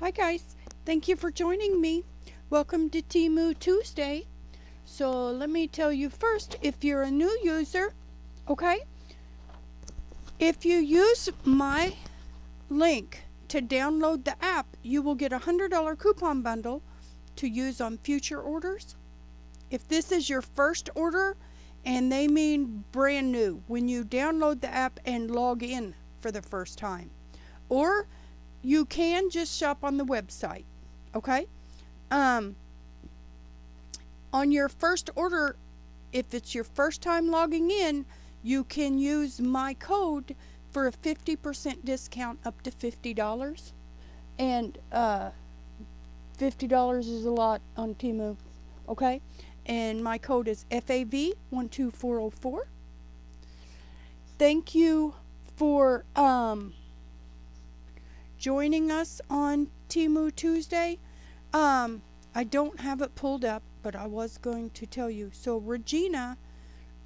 Hi guys, thank you for joining me. Welcome to Temu Tuesday. So let me tell you first, if you're a new user, okay, if you use my link to download the app, you will get a $100 coupon bundle to use on future orders. If this is your first order, and they mean brand new, when you download the app and log in for the first time, or you can just shop on the website, okay? On your first order, if it's your first time logging in, you can use my code for a 50% discount up to $50. And $50 is a lot on Temu, okay? And my code is fav12404. Thank you for joining us on Temu Tuesday. I don't have it pulled up, but I was going to tell you. So Regina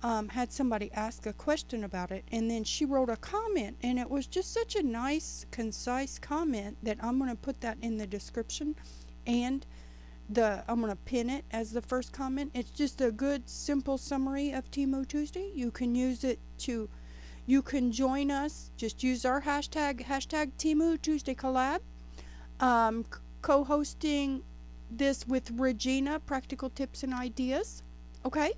had somebody ask a question about it, and then she wrote a comment, and it was just such a nice, concise comment that I'm going to put that in the description, and I'm going to pin it as the first comment. It's just a good, simple summary of Temu Tuesday. You can use it to, you can join us. Just use our hashtag Temu Tuesday collab. Co-hosting this with Regina, practical tips and ideas. Okay?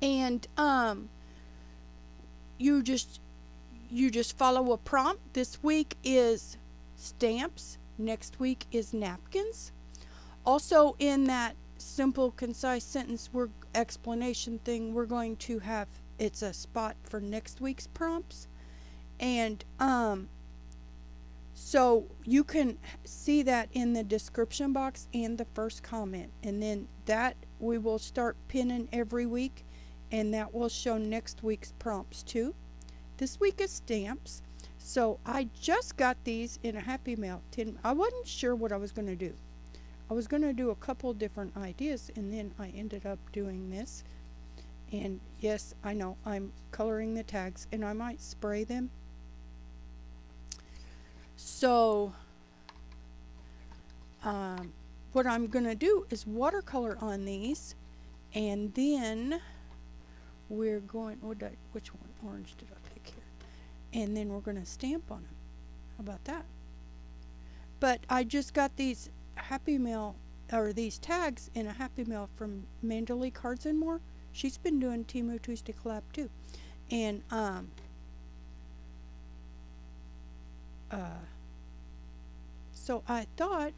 And you just follow a prompt. This week is stamps. Next week is napkins. Also, in that simple, concise sentence explanation thing, we're going to have, it's a spot for next week's prompts. And so you can see that in the description box and the first comment. And then that we will start pinning every week, and that will show next week's prompts too. This week is stamps. So I just got these in a Happy Mail tin. I wasn't sure what I was going to do. I was going to do a couple different ideas, and then I ended up doing this. And yes, I know I'm coloring the tags, and I might spray them. So what I'm going to do is watercolor on these, and then we're going, which one, orange did I pick here? And then we're going to stamp on them. How about that? But I just got these Happy Mail, or these tags in a Happy Mail from Mandalay Cards and More. She's been doing Temu Tuesday collab too. And so I thought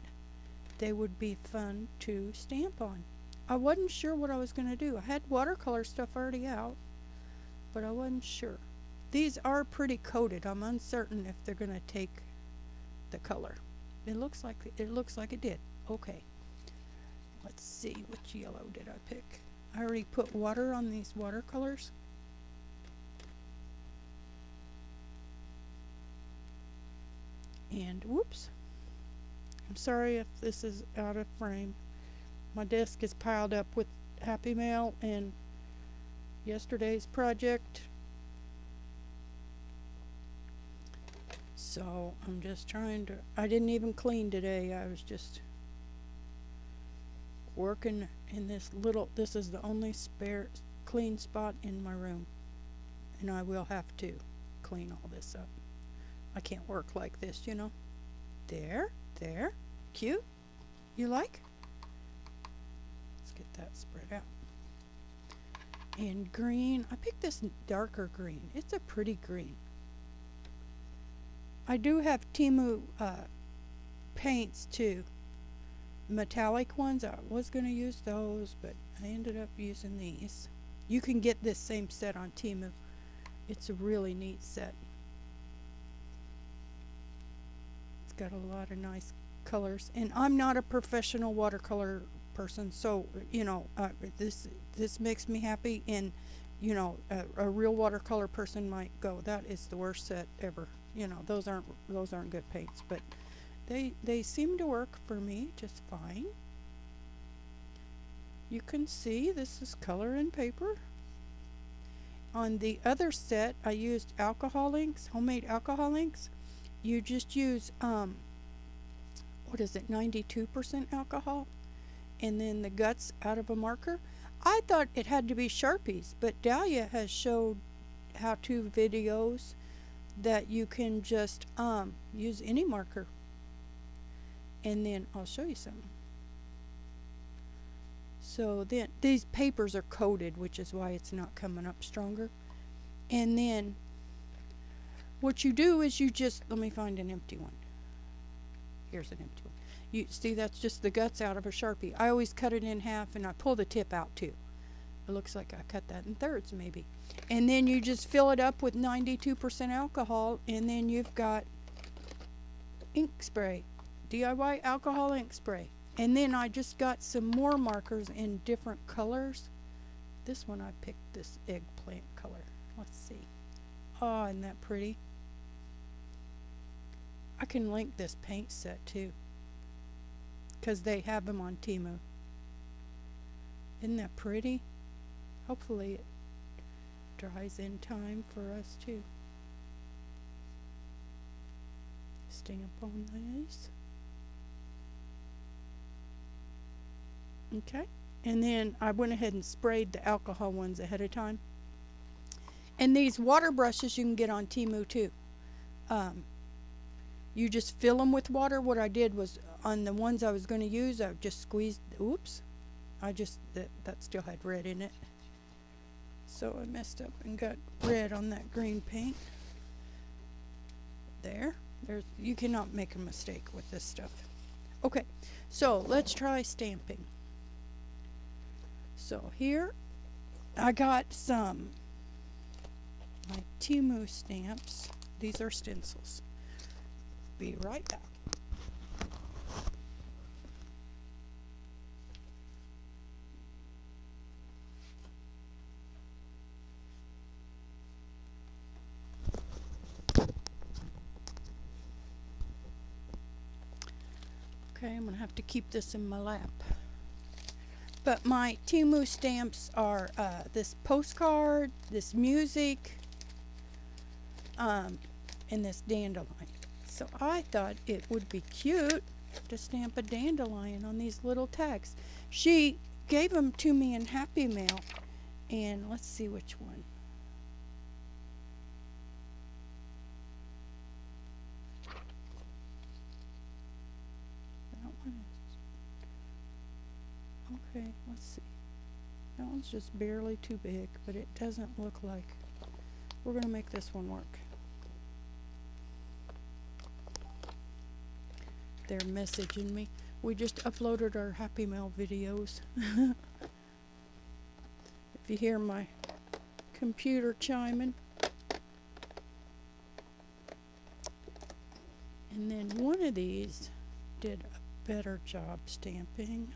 they would be fun to stamp on. I wasn't sure what I was going to do. I had watercolor stuff already out, but I wasn't sure. These are pretty coated. I'm uncertain if they're going to take the color. It looks like it did. Okay. Let's see, which yellow did I pick? I already put water on these watercolors. And whoops. I'm sorry if this is out of frame. My desk is piled up with Happy Mail and yesterday's project. So I'm just trying to, I didn't even clean today. I was just working in this is the only spare clean spot in my room. And I will have to clean all this up. I can't work like this, you know. There, cute. You like? Let's get that spread out. And green, I picked this darker green. It's a pretty green. I do have Temu paints too. Metallic ones. I was going to use those, but I ended up using these. You can get this same set on Temu. It's a really neat set. It's got a lot of nice colors, and I'm not a professional watercolor person, so you know, this makes me happy. And you know, a real watercolor person might go, that is the worst set ever. You know, those aren't good paints, but they seem to work for me just fine. You can see this is color and paper. On the other set, I used alcohol inks, homemade alcohol inks. You just use what is it, 92% alcohol, and then the guts out of a marker. I thought it had to be Sharpies, but Dahlia has showed how-to videos that you can just use any marker. And then I'll show you something. So then these papers are coated, which is why it's not coming up stronger. And then what you do is you just, let me find an empty one. Here's an empty one. You see, that's just the guts out of a Sharpie. I always cut it in half and I pull the tip out too. It looks like I cut that in thirds maybe. And then you just fill it up with 92% alcohol, and then you've got ink spray, DIY alcohol ink spray. And then I just got some more markers in different colors. This one I picked this eggplant color. Let's see. Oh, isn't that pretty? I can link this paint set too, because they have them on Temu. Isn't that pretty? Hopefully it dries in time for us too. Stamp on these. Okay, and then I went ahead and sprayed the alcohol ones ahead of time. And these water brushes you can get on Temu too. You just fill them with water. What I did was, on the ones I was going to use, I just squeezed, oops, that still had red in it. So I messed up and got red on that green paint. You cannot make a mistake with this stuff. Okay, so let's try stamping. So here I got some my Temu stamps. These are stencils. Be right back. Okay, I'm going to have to keep this in my lap. But my Temu stamps are this postcard, this music, and this dandelion. So I thought it would be cute to stamp a dandelion on these little tags. She gave them to me in Happy Mail, and let's see which one. Okay, let's see. That one's just barely too big, but it doesn't look like. We're going to make this one work. They're messaging me. We just uploaded our Happy Mail videos. If you hear my computer chiming. And then one of these did a better job stamping.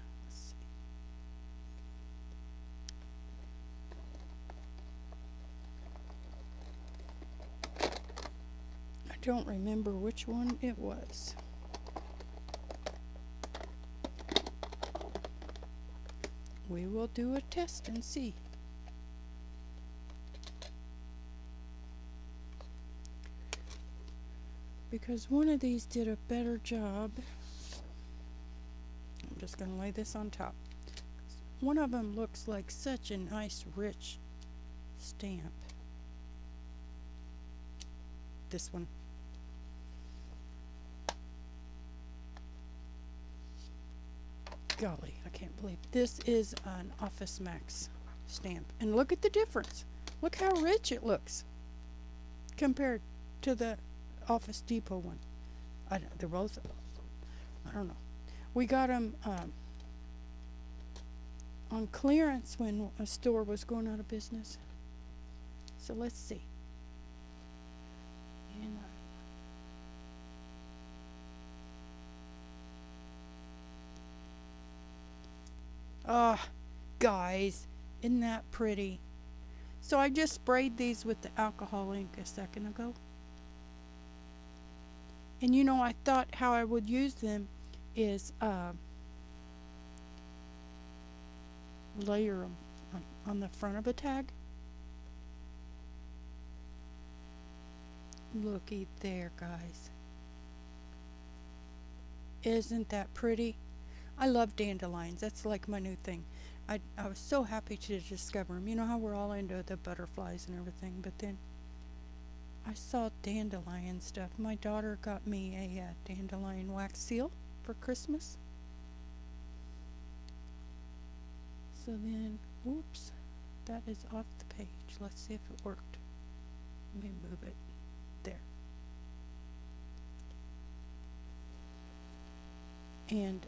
I don't remember which one it was. We will do a test and see. Because one of these did a better job. I'm just going to lay this on top. One of them looks like such a nice rich stamp. This one. Golly, I can't believe this is an Office Max stamp. And look at the difference. Look how rich it looks compared to the Office Depot one. They're both, I don't know. We got them on clearance when a store was going out of business. So let's see. And guys, isn't that pretty? So I just sprayed these with the alcohol ink a second ago. And you know, I thought how I would use them is layer them on the front of a tag. Looky there, guys. Isn't that pretty? I love dandelions. That's like my new thing. I was so happy to discover them. You know how we're all into the butterflies and everything, but then I saw dandelion stuff. My daughter got me a dandelion wax seal for Christmas. So then, oops, that is off the page. Let's see if it worked. Let me move it. There. And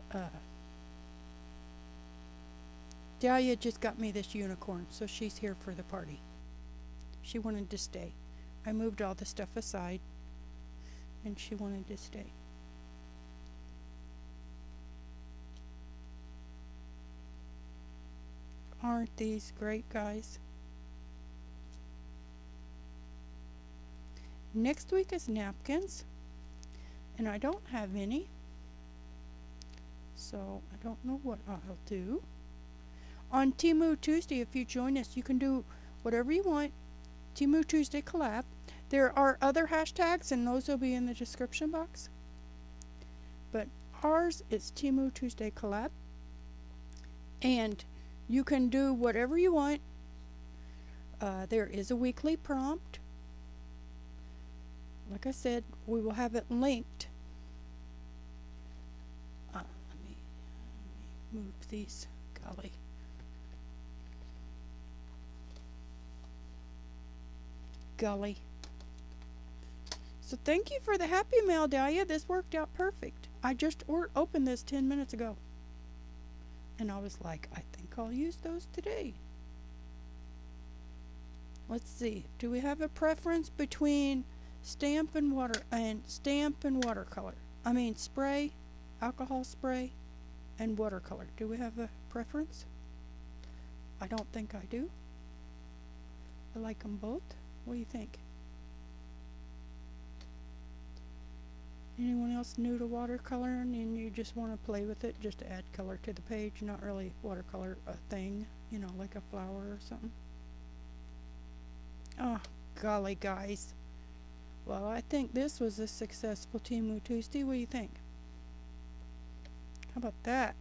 Dahlia just got me this unicorn, so she's here for the party. She wanted to stay. I moved all the stuff aside, and she wanted to stay. Aren't these great, guys? Next week is napkins, and I don't have any, so I don't know what I'll do. On Temu Tuesday, if you join us, you can do whatever you want. Temu Tuesday collab. There are other hashtags, and those will be in the description box. But ours is Temu Tuesday collab. And you can do whatever you want. There is a weekly prompt. Like I said, we will have it linked. Let me move these. Golly. So thank you for the Happy Mail, Dahlia. This worked out perfect. I just opened this 10 minutes ago. And I was like, I think I'll use those today. Let's see. Do we have a preference between stamp and watercolor? I mean spray, alcohol spray, and watercolor. Do we have a preference? I don't think I do. I like them both. What do you think? Anyone else new to watercolor and you just want to play with it just to add color to the page? Not really watercolor a thing, you know, like a flower or something. Oh, golly, guys. Well, I think this was a successful Temu Tuesday. What do you think? How about that?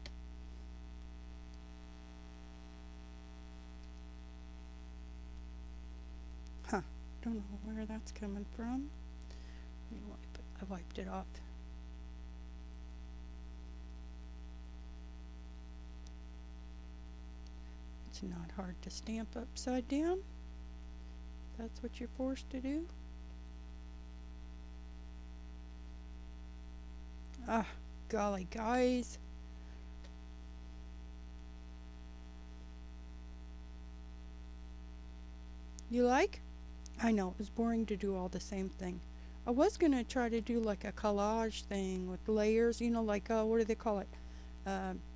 Huh. Don't know where that's coming from. Let me wipe it. I wiped it off. It's not hard to stamp upside down. That's what you're forced to do. Ah, golly, guys. You like? I know, it was boring to do all the same thing. I was going to try to do like a collage thing with layers, you know, like, what do they call it?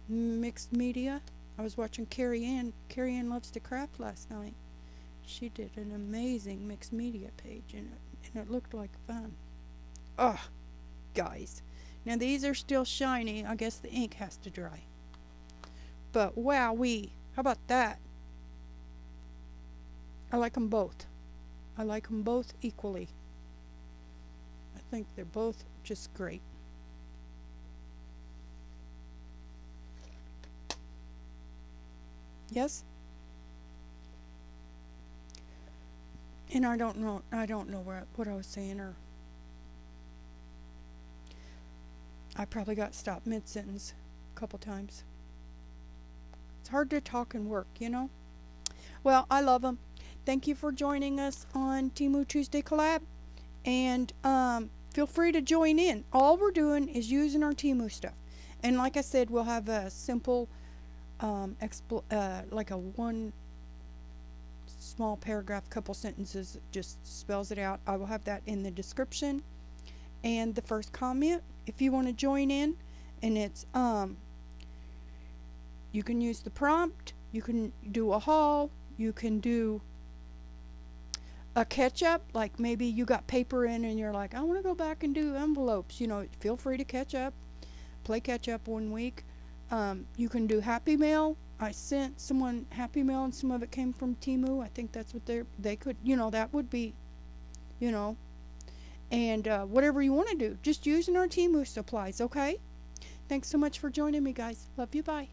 Mixed media. I was watching Carrie Ann. Carrie Ann Loves to Craft last night. She did an amazing mixed media page, and it looked like fun. Oh, guys. Now these are still shiny. I guess the ink has to dry. But wowee. How about that? I like them both. I like them both equally. I think they're both just great. Yes? And I don't know what I was saying, or I probably got stopped mid-sentence a couple times. It's hard to talk and work, you know? Well, I love them. Thank you for joining us on Temu Tuesday Collab. And feel free to join in. All we're doing is using our Temu stuff. And like I said, we'll have a simple, like a one small paragraph, couple sentences, just spells it out. I will have that in the description and the first comment if you want to join in. And it's you can use the prompt, you can do a haul, you can do a catch-up, like maybe you got paper in and you're like, I want to go back and do envelopes, you know, feel free to catch up, play catch-up one week. You can do Happy Mail. I sent someone Happy Mail and some of it came from Temu. I think that's what they could, you know, that would be, you know, and whatever you want to do, just using our Temu supplies, okay? Thanks so much for joining me, guys. Love you. Bye.